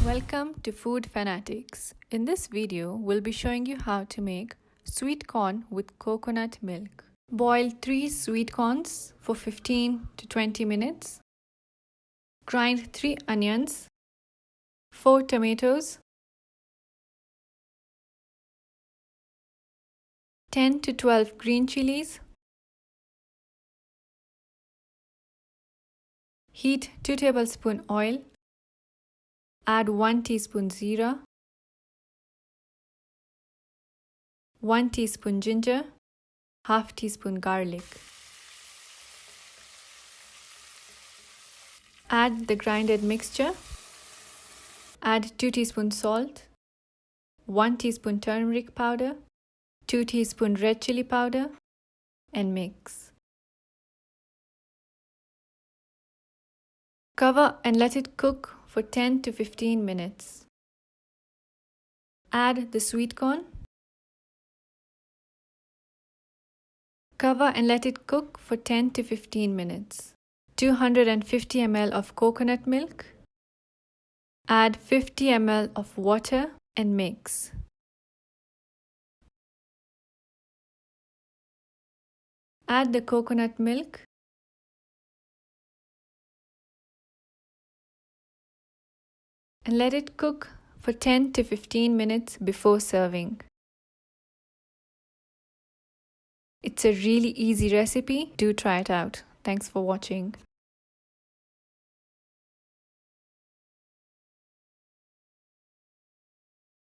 Welcome to Food Fanatix. In this video, we'll be showing you how to make sweet corn with coconut milk. Boil 3 sweet corns for 15 to 20 minutes. Grind 3 onions, 4 tomatoes, 10 to 12 green chilies. Heat 2 tablespoons oil. Add 1 teaspoon Zeera, 1 teaspoon ginger, half teaspoon garlic. Add the grinded mixture. Add 2 teaspoons salt, 1 teaspoon turmeric powder, 2 teaspoon red chili powder, and mix. Cover and let it cook for 10 to 15 minutes. Add the sweet corn. Cover and let it cook for 10 to 15 minutes. 250 ml of coconut milk. Add 50 ml of water and mix. Add the coconut milk. And let it cook for 10 to 15 minutes before serving. It's a really easy recipe. Do try it out. Thanks for watching.